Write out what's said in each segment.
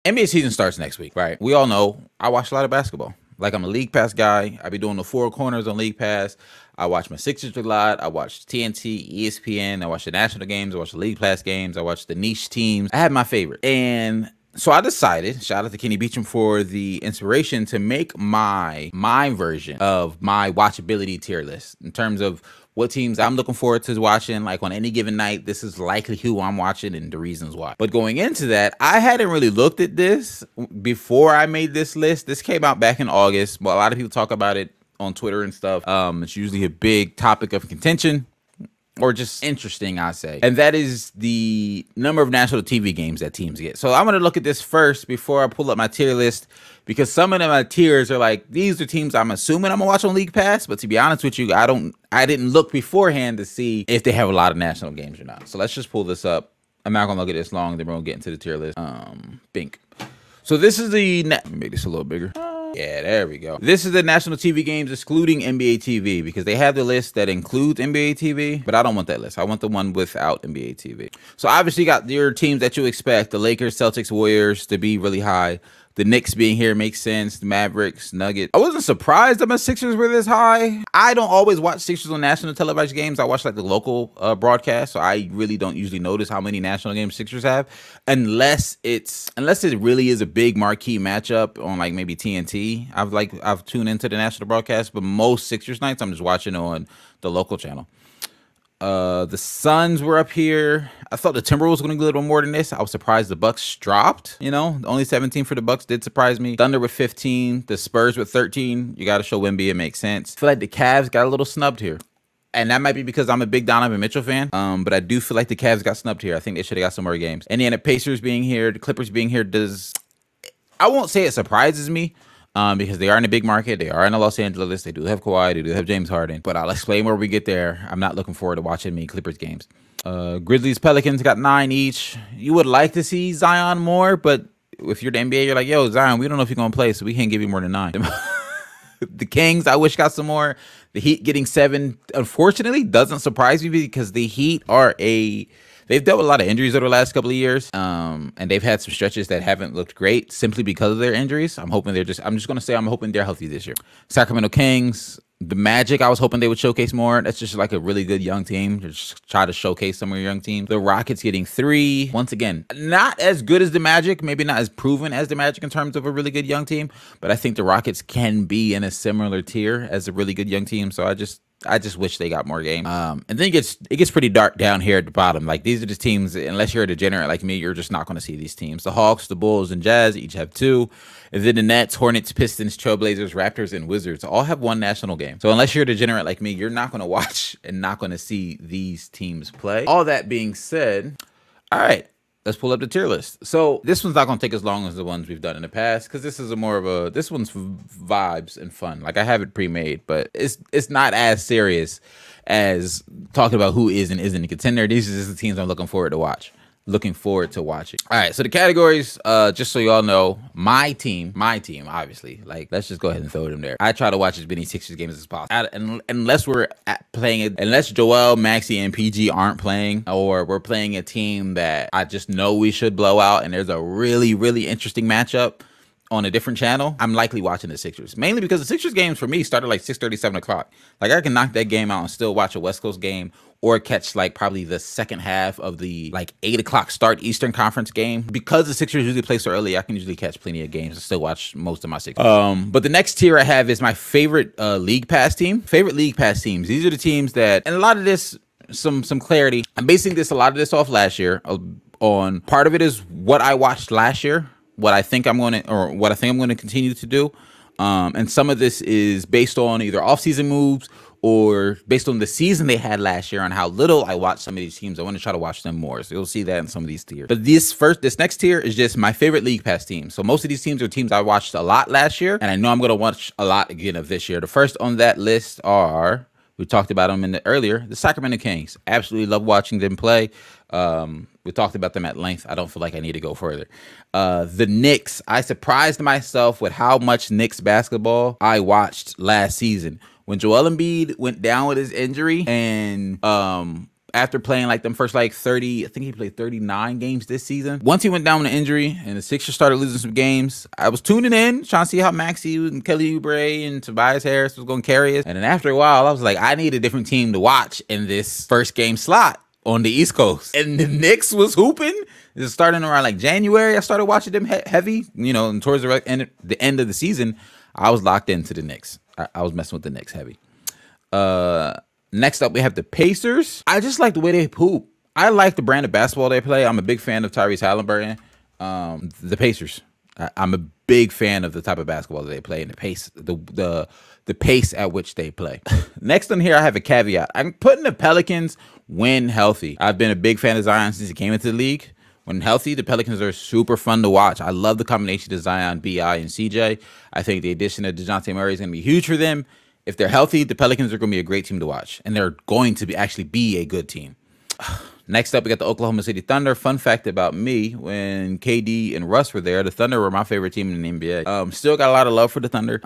NBA season starts next week, right? We all know I watch a lot of basketball. Like, I'm a League Pass guy. I be doing the four corners on League Pass. I watch my Sixers a lot. I watch TNT, ESPN. I watch the national games. I watch the League Pass games. I watch the niche teams. I have my favorite. And so I decided, shout out to Kenny Beecham for the inspiration, to make my version of my watchability tier list in terms of what teams I'm looking forward to watching. Like, on any given night, this is likely who I'm watching and the reasons why. But going into that, I hadn't really looked at this before I made this list. This came out back in August, but a lot of people talk about it on Twitter and stuff. It's usually a big topic of contention, or just interesting, I say. And that is the number of national TV games that teams get. So I'm going to look at this first before I pull up my tier list, because some of my tiers are like, these are teams I'm assuming I'm going to watch on League Pass. But to be honest with you, I didn't look beforehand to see if they have a lot of national games or not. So let's just pull this up. I'm not going to look at this long. Then we're going to get into the tier list. Bink. So this is the, let me make this a little bigger. Yeah, there we go. This is the national TV games excluding NBA TV, because they have the list that includes NBA TV, but I don't want that list. I want the one without NBA TV. So obviously you got your teams that you expect, the Lakers, Celtics, Warriors to be really high. The Knicks being here makes sense. The Mavericks, Nuggets. I wasn't surprised that my Sixers were this high. I don't always watch Sixers on national televised games. I watch like the local broadcast, so I really don't usually notice how many national games Sixers have, unless it really is a big marquee matchup on like maybe TNT. I've tuned into the national broadcast, but most Sixers nights I'm just watching on the local channel. The Suns were up here. I thought the Timberwolves were going to get a little more than this. I was surprised the Bucks dropped. You know, only 17 for the Bucks did surprise me. Thunder with 15. The Spurs with 13. You got to show Wemby, it makes sense. I feel like the Cavs got a little snubbed here. And that might be because I'm a big Donovan Mitchell fan. But I do feel like the Cavs got snubbed here. I think they should have got some more games. And then the Pacers being here, the Clippers being here I won't say it surprises me. Because they are in a big market. They are in Los Angeles. They do have Kawhi. They do have James Harden. But I'll explain where we get there. I'm not looking forward to watching many Clippers games. Grizzlies, Pelicans got 9 each. You would like to see Zion more, but if you're the NBA, you're like, yo, Zion, we don't know if you're going to play, so we can't give you more than 9. The Kings, I wish, got some more. The Heat getting 7, unfortunately, doesn't surprise me, because the Heat are they've dealt with a lot of injuries over the last couple of years, and they've had some stretches that haven't looked great simply because of their injuries. I'm hoping I'm just going to say I'm hoping they're healthy this year. Sacramento Kings, the Magic, I was hoping they would showcase more. That's just like a really good young team. Just try to showcase some of your young teams. The Rockets getting 3. Once again, not as good as the Magic, maybe not as proven as the Magic in terms of a really good young team, but I think the Rockets can be in a similar tier as a really good young team. So I just wish they got more games. And then it gets pretty dark down here at the bottom. Like, these are just teams, unless you're a degenerate like me, you're just not going to see these teams. The Hawks, the Bulls, and Jazz each have 2. And then the Nets, Hornets, Pistons, Trailblazers, Raptors, and Wizards all have 1 national game. So unless you're a degenerate like me, you're not going to watch and not going to see these teams play. All that being said, all right, let's pull up the tier list. So this one's not going to take as long as the ones we've done in the past, because this is this one's vibes and fun. Like, I have it pre-made, but it's not as serious as talking about who is and isn't a contender. These are just the teams I'm looking forward to watching. All right, so the categories, just so y'all know, my team, obviously, like, let's just go ahead and throw them there. I try to watch as many Sixers games as possible, unless we're playing it, unless Joel, Maxey, and PG aren't playing, or we're playing a team that I just know we should blow out, and there's a really, really interesting matchup on a different channel, I'm likely watching the Sixers. Mainly because the Sixers games for me started like 6:30, 7 o'clock. Like, I can knock that game out and still watch a West Coast game, or catch like probably the second half of the like 8 o'clock start Eastern Conference game. Because the Sixers usually play so early, I can usually catch plenty of games and still watch most of my Sixers. But the next tier I have is my favorite League Pass team. Favorite League Pass teams. These are the teams that, and a lot of this, some clarity. I'm basing a lot of this off last year. On part of it is what I watched last year, what I think I'm going to continue to do. And some of this is based on either off-season moves or based on the season they had last year, on how little I watched some of these teams. I want to try to watch them more. So you'll see that in some of these tiers. But this next tier is just my favorite League Pass teams. So most of these teams are teams I watched a lot last year, and I know I'm going to watch a lot again of this year. The first on that list are, we talked about them earlier, the Sacramento Kings. Absolutely love watching them play. We talked about them at length. I don't feel like I need to go further. The Knicks. I surprised myself with how much Knicks basketball I watched last season. When Joel Embiid went down with his injury, and after playing like them first like 30, I think he played 39 games this season. Once he went down with an injury and the Sixers started losing some games, I was tuning in, trying to see how Maxey and Kelly Oubre and Tobias Harris was going to carry us. And then after a while, I was like, I need a different team to watch in this first game slot on the East Coast. And the Knicks was hooping. It was starting around like January. I started watching them heavy, you know, and towards the end of the season, I was locked into the Knicks. I was messing with the Knicks heavy. Next up, we have the Pacers. I just like the way they hoop. I like the brand of basketball they play. I'm a big fan of Tyrese Halliburton. The Pacers. I'm a big fan of the type of basketball that they play and the pace, the pace at which they play. Next on here, I have a caveat. I'm putting the Pelicans when healthy. I've been a big fan of Zion since he came into the league. When healthy, the Pelicans are super fun to watch. I love the combination of Zion, B.I., and CJ. I think the addition of DeJounte Murray is going to be huge for them. If they're healthy, the Pelicans are going to be a great team to watch, and they're going to actually be a good team. Next up, we got the Oklahoma City Thunder. Fun fact about me, when KD and Russ were there, the Thunder were my favorite team in the NBA. Still got a lot of love for the Thunder.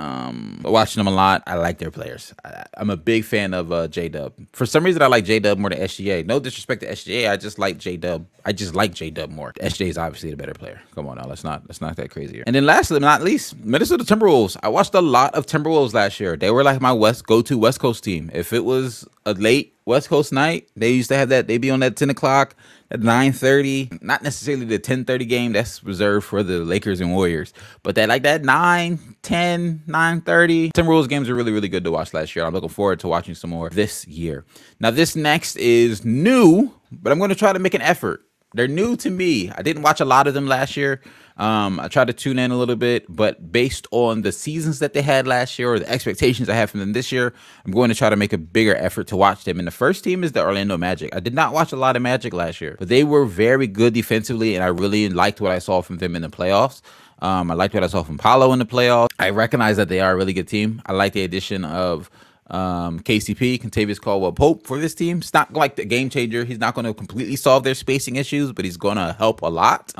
Watching them a lot. I like their players. I'm a big fan of J-Dub. For some reason, I like J-Dub more than SGA. No disrespect to SGA. I just like J-Dub. I just like J-Dub more. SGA is obviously the better player. Come on now. Let's not that crazy here. And then lastly, but not least, Minnesota Timberwolves. I watched a lot of Timberwolves last year. They were like my go-to West Coast team. If it was a late West Coast night, they used to have that. They'd be on that 10 o'clock, at 9:30. Not necessarily the 10:30 game. That's reserved for the Lakers and Warriors. But that 9, 10, 9:30. Timberwolves games are really, really good to watch last year. I'm looking forward to watching some more this year. Now, this next is new, but I'm going to try to make an effort. They're new to me. I didn't watch a lot of them last year. I tried to tune in a little bit, but based on the seasons that they had last year or the expectations I have from them this year, I'm going to try to make a bigger effort to watch them. And the first team is the Orlando Magic. I did not watch a lot of Magic last year, but they were very good defensively, and I really liked what I saw from them in the playoffs. I liked what I saw from Paolo in the playoffs. I recognize that they are a really good team. I like the addition of KCP, Kentavious Caldwell-Pope, for this team. It's not like the game changer. He's not going to completely solve their spacing issues, but he's going to help a lot.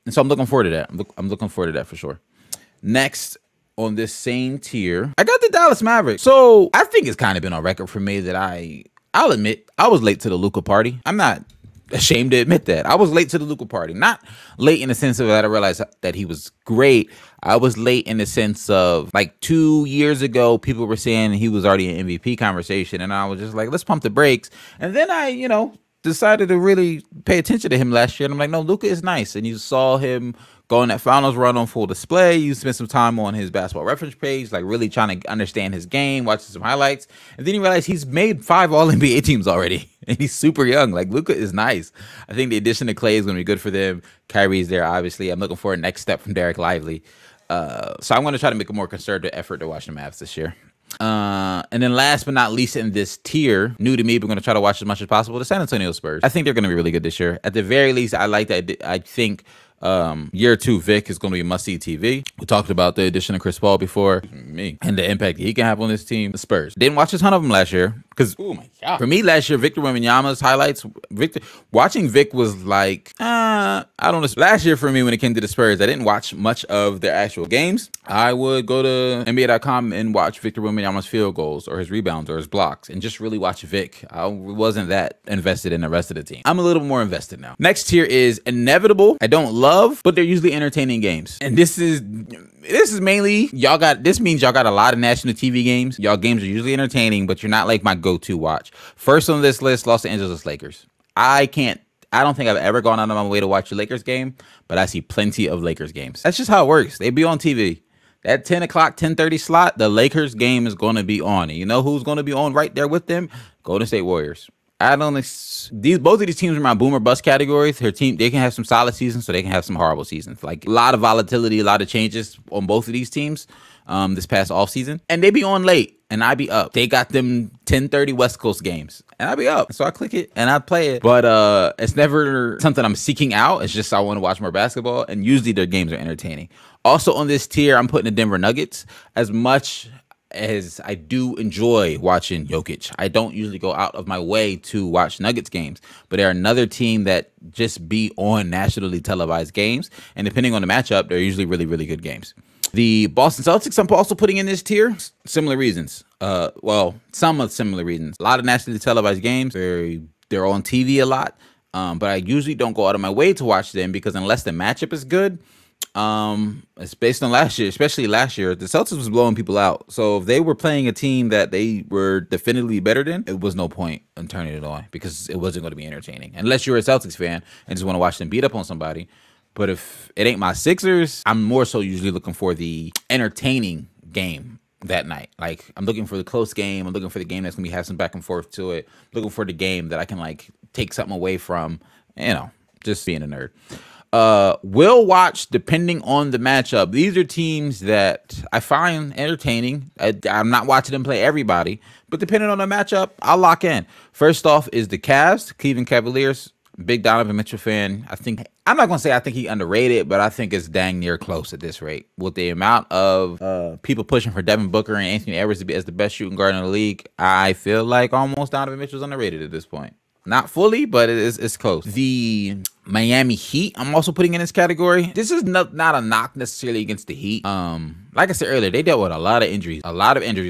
And so I'm looking forward to that. I'm looking forward to that for sure. Next on this same tier, I got the Dallas Mavericks. So I think it's kind of been on record for me that I'll admit I was late to the Luka party. I'm not ashamed to admit that. I was late to the Luka party. Not late in the sense of that I realized that he was great. I was late in the sense of like 2 years ago, people were saying he was already an MVP conversation. And I was just like, let's pump the brakes. And then I, decided to really pay attention to him last year. And I'm like, no, Luka is nice. And you saw him go on that finals run on full display. You spent some time on his basketball reference page, like really trying to understand his game, watching some highlights. And then you realize he's made 5 All-NBA teams already. And he's super young. Like, Luka is nice. I think the addition of Klay is going to be good for them. Kyrie's there, obviously. I'm looking for a next step from Derek Lively. So I'm going to try to make a more concerted effort to watch the Mavs this year. And then last but not least in this tier, new to me, but we're going to try to watch as much as possible, the San Antonio Spurs. I think they're going to be really good this year. At the very least, I like that. I think year 2 Vic is going to be must-see TV. We talked about the addition of Chris Paul before, and the impact he can have on this team. The Spurs. Didn't watch a ton of them last year because, oh my God, for me last year, Victor Wembanyama's highlights. Watching Vic was like, I don't know. Last year for me, when it came to the Spurs, I didn't watch much of their actual games. I would go to NBA.com and watch Victor Wembanyama's field goals or his rebounds or his blocks and just really watch Vic. I wasn't that invested in the rest of the team. I'm a little more invested now. Next tier is inevitable. I don't love, but they're usually entertaining games. And this is mainly this means y'all got a lot of national TV games. Y'all games are usually entertaining, but you're not like my go-to watch. First on this list, Los Angeles Lakers. I don't think I've ever gone out of my way to watch a Lakers game, but I see plenty of Lakers games. That's just how it works. They be on TV. That 10 o'clock, 10:30 slot, the Lakers game is going to be on. And you know who's going to be on right there with them? Golden State Warriors. Both of these teams are my boom or bust categories. They can have some solid seasons, so they can have some horrible seasons. Like a lot of volatility, a lot of changes on both of these teams this past offseason. And they be on late, and I be up. They got them 10:30 West Coast games, and I be up. So I click it, and I play it. But it's never something I'm seeking out. It's just I want to watch more basketball, and usually their games are entertaining. Also on this tier, I'm putting the Denver Nuggets. As much as I do enjoy watching Jokic, I don't usually go out of my way to watch Nuggets games, but they're another team that just be on nationally televised games, and depending on the matchup, they're usually really, really good games. The Boston Celtics, I'm also putting in this tier. Similar reasons. Well, some of similar reasons. A lot of nationally televised games, very They're on TV a lot, but I usually don't go out of my way to watch them because unless the matchup is good, it's based on last year, especially last year, the Celtics was blowing people out. So if they were playing a team that they were definitively better than, it was no point in turning it on because it wasn't going to be entertaining unless you're a Celtics fan and just want to watch them beat up on somebody. But if it ain't my Sixers, I'm more so usually looking for the entertaining game that night. Like I'm looking for the close game. I'm looking for the game that's gonna have some back and forth to it. Looking for the game that I can like take something away from, just being a nerd. Will watch depending on the matchup. These are teams that I find entertaining. I'm not watching them play everybody, but depending on the matchup, I'll lock in. First off is the Cavs, Cleveland Cavaliers. Big Donovan Mitchell fan. I'm not going to say I think he underrated, but I think it's dang near close at this rate. With the amount of people pushing for Devin Booker and Anthony Edwards to be as the best shooting guard in the league, I feel like almost Donovan Mitchell's underrated at this point. Not fully, but it's close. The Miami Heat, I'm also putting in this category. This is not a knock necessarily against the Heat. Like I said earlier, they dealt with a lot of injuries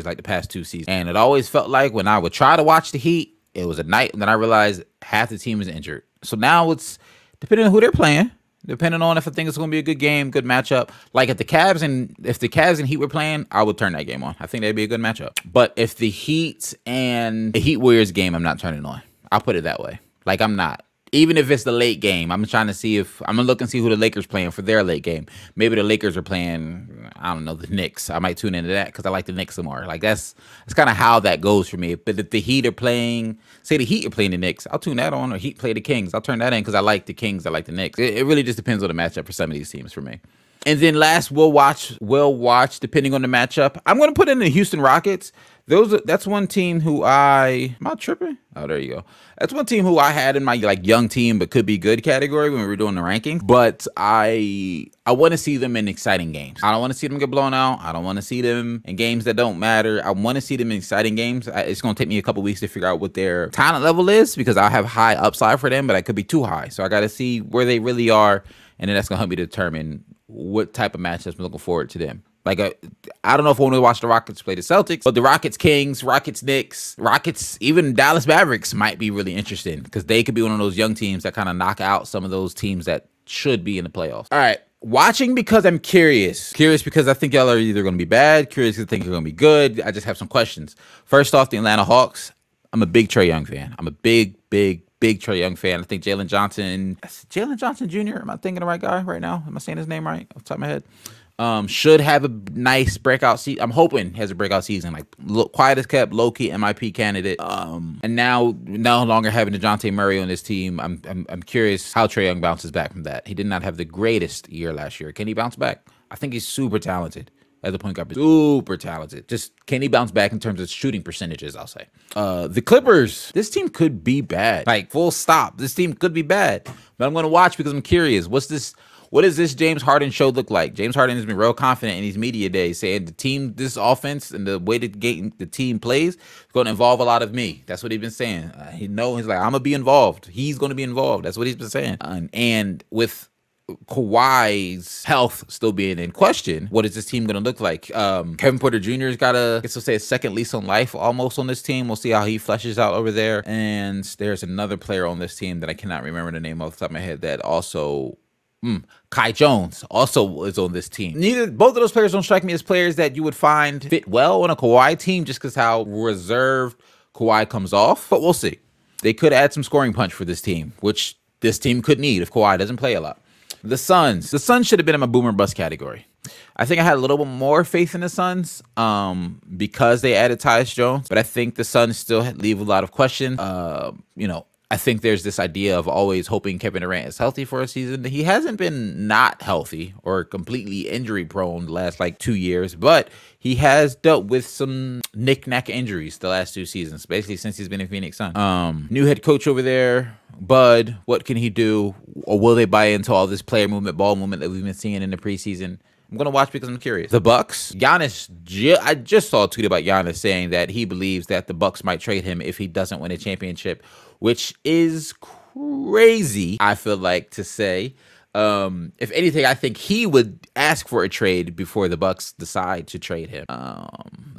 like the past 2 seasons. And it always felt like when I would try to watch the Heat, it was a night, and then I realized half the team is injured. So now it's depending on who they're playing, depending on if I think it's going to be a good game, good matchup. Like if the Cavs and Heat were playing, I would turn that game on. I think that'd be a good matchup. But if the Heat and the Heat Warriors game, I'm not turning on. I'll put it that way. Like I'm not. Even if it's the late game, I'm trying to see if I'm gonna look and see who the Lakers playing for their late game. Maybe the Lakers are playing, I don't know, the Knicks. I might tune into that because I like the Knicks some more. Like that's kind of how that goes for me. But if the Heat are playing, say the Heat are playing the Knicks, I'll tune that on. Or Heat play the Kings, I'll turn that in because I like the Kings. I like the Knicks. It really just depends on the matchup for some of these teams for me. And then last, we'll watch depending on the matchup. I'm gonna put in the Houston Rockets. That's one team who am I tripping? Oh, there you go. That's one team who I had in my like young team but could be good category when we were doing the rankings. But I want to see them in exciting games. I don't want to see them get blown out. I don't want to see them in games that don't matter. I want to see them in exciting games. It's going to take me a couple weeks to figure out what their talent level is because I have high upside for them, but I could be too high. So I got to see where they really are, and then that's going to help me determine what type of matchups I'm looking forward to them. Like, I don't know if I want to watch the Rockets play the Celtics, but the Rockets Kings, Rockets Knicks, Rockets, even Dallas Mavericks might be really interesting because they could be one of those young teams that kind of knock out some of those teams that should be in the playoffs. All right. Watching because I'm curious. Curious because I think y'all are either going to be bad, curious because I think you're going to be good. I just have some questions. First off, the Atlanta Hawks. I'm a big Trae Young fan. I'm a big Trae Young fan. I think Jalen Johnson Jr., am I thinking the right guy right now? Am I saying his name right off the top of my head? Should have a nice breakout season. I'm hoping he has a breakout season. Like quiet as kept, low key MIP candidate. And now no longer having DeJounte Murray on this team, I'm curious how Trae Young bounces back from that. He did not have the greatest year last year. Can he bounce back? I think he's super talented as a point guard. Super talented. Just can he bounce back in terms of shooting percentages? I'll say. The Clippers. This team could be bad. Like full stop. This team could be bad. But I'm going to watch because I'm curious. What does this James Harden show look like? James Harden has been real confident in these media days, saying this offense and the way the team plays is going to involve a lot of me. That's what he's been saying. He's like, I'm going to be involved. He's going to be involved. That's what he's been saying. And with Kawhi's health still being in question, what is this team going to look like? Kevin Porter Jr. has got a second lease on life almost on this team. We'll see how he fleshes out over there. And there's another player on this team that I cannot remember the name off the top of my head that also... Kai Jones also is on this team. Both of those players don't strike me as players that you would find fit well on a Kawhi team just because how reserved Kawhi comes off. But we'll see. They could add some scoring punch for this team, which this team could need if Kawhi doesn't play a lot. The Suns should have been in my boomer bust category. I think I had a little bit more faith in the Suns because they added Tyus Jones, but I think the Suns still leave a lot of questions. I think there's this idea of always hoping Kevin Durant is healthy for a season. He hasn't been not healthy or completely injury prone the last like 2 years, but he has dealt with some knick-knack injuries the last 2 seasons, basically since he's been in Phoenix Sun. New head coach over there, Bud, what can he do? Or will they buy into all this player movement, ball movement that we've been seeing in the preseason? I'm going to watch because I'm curious. The Bucks, Giannis, I just saw a tweet about Giannis saying that he believes that the Bucks might trade him if he doesn't win a championship, which is crazy, I feel like, to say. If anything, I think he would ask for a trade before the Bucks decide to trade him.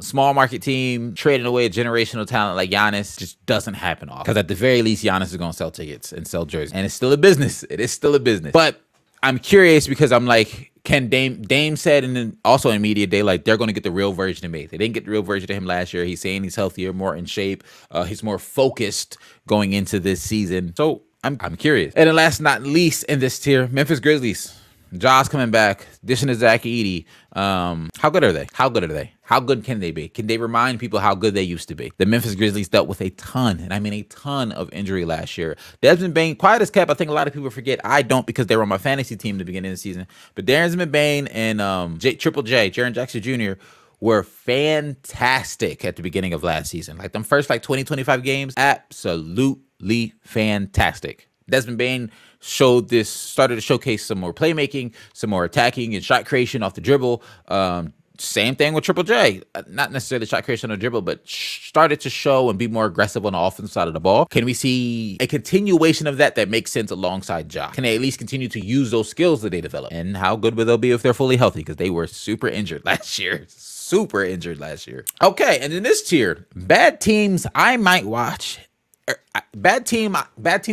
small market team trading away a generational talent like Giannis just doesn't happen often. Because at the very least, Giannis is going to sell tickets and sell jerseys. And it's still a business. It is still a business. But I'm curious because I'm like, can Dame said, and then also in media day, like they're going to get the real version of me. They didn't get the real version of him last year. He's saying he's healthier, more in shape. He's more focused going into this season. So I'm curious. And then last but not least in this tier, Memphis Grizzlies. Ja's coming back, dishing to Zach Edey. How good are they? How good are they? How good can they be? Can they remind people how good they used to be? The Memphis Grizzlies dealt with a ton, and I mean a ton of injury last year. Desmond Bane, quiet as kept. I think a lot of people forget. I don't because they were on my fantasy team at the beginning of the season. But Desmond Bane and Triple J, Jaren Jackson Jr., were fantastic at the beginning of last season. Like them first like 20, 25 games, absolutely fantastic. Desmond Bane started to showcase some more playmaking, some more attacking and shot creation off the dribble. Same thing with Triple J. Not necessarily shot creation on the dribble, but started to show and be more aggressive on the offensive side of the ball. Can we see a continuation of that makes sense alongside Ja? Can they at least continue to use those skills that they develop? And how good will they be if they're fully healthy? Because they were super injured last year. Super injured last year. Okay, and in this tier, bad teams I might watch. Bad teams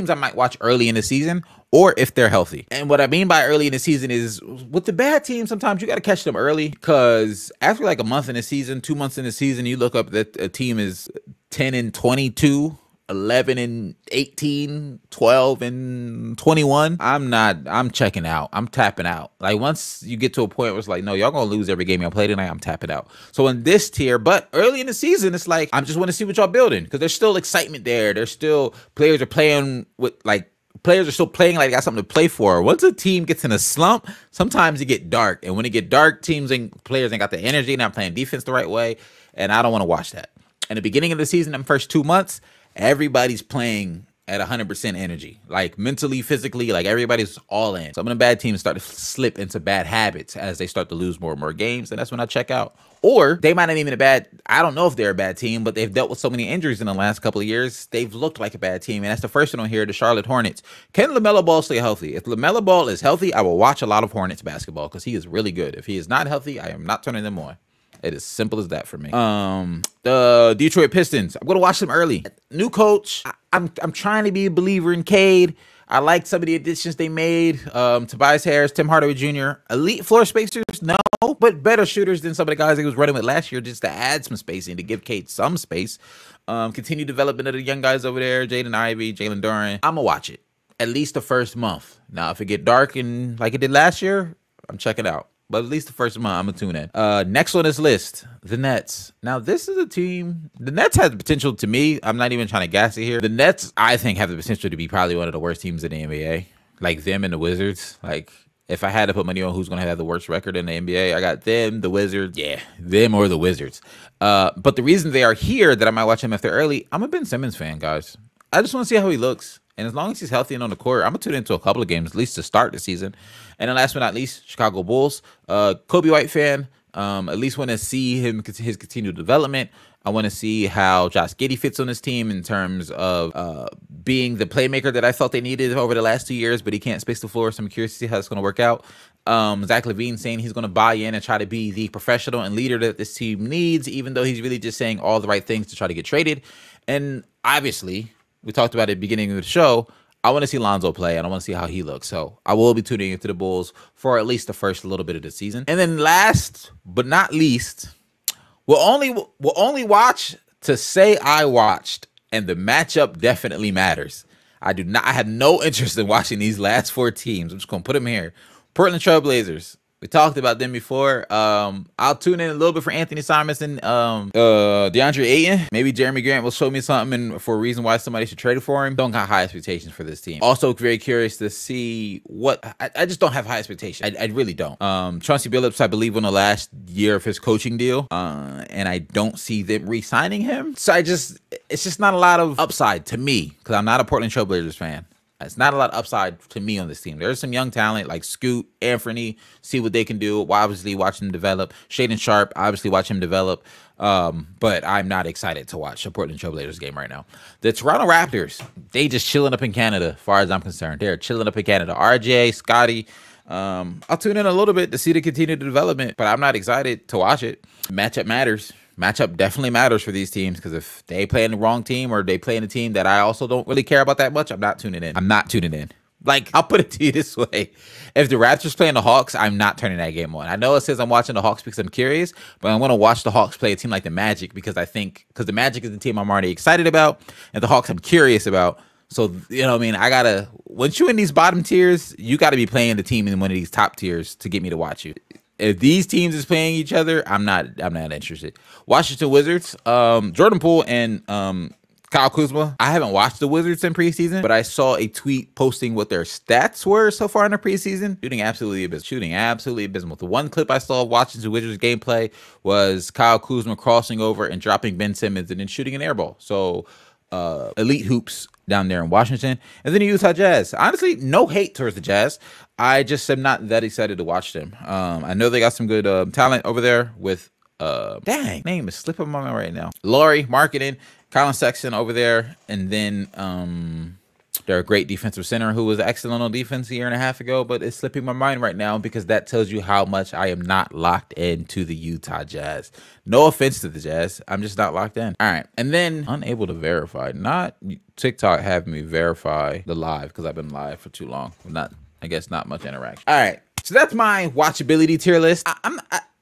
I might watch early in the season, or if they're healthy. And what I mean by early in the season is with the bad teams, sometimes you got to catch them early, because after like a month in the season, 2 months in the season, you look up that a team is 10-22, 11-18, 12-21. I'm checking out. I'm tapping out. Like once you get to a point where it's like, no, y'all gonna lose every game y'all play tonight, I'm tapping out. So in this tier, but early in the season, it's like, I just want to see what y'all building, because there's still excitement there. There's still players are playing with like, players are still playing like they got something to play for. Once a team gets in a slump, sometimes it get dark. And when it get dark, teams and players ain't got the energy, not playing defense the right way. And I don't want to watch that. In the beginning of the season, them first 2 months, everybody's playing at 100% energy, like mentally, physically, like everybody's all in. Some of the bad teams start to slip into bad habits as they start to lose more and more games, and that's when I check out. Or they might not even I don't know if they're a bad team, but they've dealt with so many injuries in the last couple of years, they've looked like a bad team, and that's the first one on here, the Charlotte Hornets. Can LaMelo Ball stay healthy? If LaMelo Ball is healthy, I will watch a lot of Hornets basketball, because he is really good. If he is not healthy, I am not turning them on. It is simple as that for me. The Detroit Pistons, I'm gonna watch them early. New coach. I'm trying to be a believer in Cade. I like some of the additions they made. Tobias Harris, Tim Hardaway Jr. Elite floor spacers, no, but better shooters than some of the guys he was running with last year, just to add some spacing, to give Cade some space. Continue development of the young guys over there, Jaden Ivey, Jalen Duren. I'm gonna watch it at least the first month. Now, if it get dark and like it did last year, I'm checking out. But at least the first month, I'm going to tune in. Next on this list, the Nets. Now, this is a team. The Nets have the potential to me. I'm not even trying to gas it here. The Nets, I think, have the potential to be probably one of the worst teams in the NBA. Like them and the Wizards. Like, if I had to put money on who's going to have the worst record in the NBA, I got them, the Wizards. Yeah, them or the Wizards. But the reason they are here, that I might watch them if they're early, I'm a Ben Simmons fan, guys. I just want to see how he looks. And as long as he's healthy and on the court, I'm going to tune into a couple of games, at least to start the season. And then last but not least, Chicago Bulls. Kobe White fan. At least want to see his continued development. I want to see how Josh Giddey fits on this team in terms of being the playmaker that I thought they needed over the last 2 years, but he can't space the floor, so I'm curious to see how it's going to work out. Zach LaVine saying he's going to buy in and try to be the professional and leader that this team needs, even though he's really just saying all the right things to try to get traded. And obviously, we talked about it at the beginning of the show, I want to see Lonzo play, and I want to see how he looks. So I will be tuning into the Bulls for at least the first little bit of the season. And then last but not least, we'll only watch to say I watched, and the matchup definitely matters. I have no interest in watching these last 4 teams. I'm just going to put them here. Portland Trail Blazers. We talked about them before. I'll tune in a little bit for Anthony Simons and DeAndre Ayton. Maybe Jeremy Grant will show me something for a reason why somebody should trade for him. Don't got high expectations for this team. Also very curious to see what I just don't have high expectations. I really don't. Chauncey Billups, I believe, on the last year of his coaching deal, and I don't see them re-signing him. So it's just not a lot of upside to me, because I'm not a Portland Trail Blazers fan. It's not a lot of upside to me on this team. There's some young talent like Scoot, Anthony, see what they can do. We'll obviously watch them develop. Shaedon Sharpe, obviously watch him develop. But I'm not excited to watch a Portland Trail Blazers game right now. The Toronto Raptors, they just chilling up in Canada, as far as I'm concerned. They're chilling up in Canada. RJ, Scotty. I'll tune in a little bit to see the continued development, but I'm not excited to watch it. Matchup matters. Matchup definitely matters for these teams, because if they play in the wrong team or they play in a team that I also don't really care about that much, I'm not tuning in. I'm not tuning in. Like, I'll put it to you this way. If the Raptors playing the Hawks, I'm not turning that game on. I know it says I'm watching the Hawks because I'm curious, but I'm going to watch the Hawks play a team like the Magic because the Magic is the team I'm already excited about, and the Hawks I'm curious about. So, you know what I mean? Once you're in these bottom tiers, you got to be playing the team in one of these top tiers to get me to watch you. If these teams is playing each other, I'm not interested. Washington Wizards, Jordan Poole and Kyle Kuzma. I haven't watched the Wizards in preseason, but I saw a tweet posting what their stats were so far in the preseason. Shooting absolutely abysmal. The one clip I saw of Washington Wizards gameplay was Kyle Kuzma crossing over and dropping Ben Simmons and then shooting an air ball. So elite hoops down there in Washington. And then the Utah Jazz. Honestly, no hate towards the Jazz. I just am not that excited to watch them. I know they got some good talent over there with dang, name is slipping my mind right now. Laurie, marketing, Colin Sexton over there, and then they're a great defensive center who was excellent on defense a year and a half ago, but it's slipping my mind right now because that tells you how much I am not locked into the Utah Jazz. No offense to the Jazz, I'm just not locked in. All right, and then unable to verify. Not TikTok having me verify the live because I've been live for too long. I guess not much interaction. All right, so that's my watchability tier list.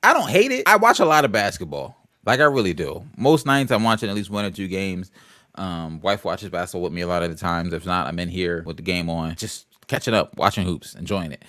I don't hate it. I watch a lot of basketball. Like, I really do. Most nights I'm watching at least 1 or 2 games. Wife watches basketball with me a lot of the times. If not, I'm in here with the game on, just catching up, watching hoops, enjoying it.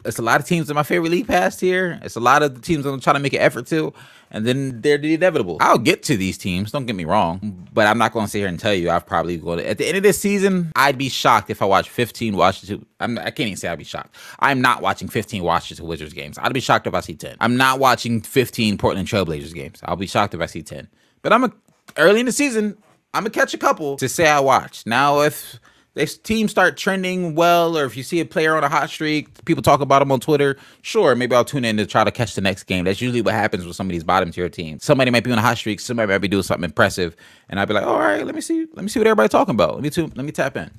It's a lot of teams in my favorite league past here. It's a lot of the teams I'm trying to make an effort to, and then they're the inevitable. I'll get to these teams, don't get me wrong, but I'm not going to sit here and tell you I've probably going to. At the end of this season, I'd be shocked if I watch 15 Washington. I can't even say I'd be shocked. I'm not watching 15 Washington Wizards games. I'd be shocked if I see 10. I'm not watching 15 Portland Trailblazers games. I'll be shocked if I see 10. But early in the season, I'm going to catch a couple to say I watched. Now, if this team start trending well, or if you see a player on a hot streak, people talk about them on Twitter, sure, maybe I'll tune in to try to catch the next game. That's usually what happens with some of these bottom tier teams. Somebody might be on a hot streak, somebody might be doing something impressive, and I'd be like, all right, let me see what everybody's talking about. Let me tap in.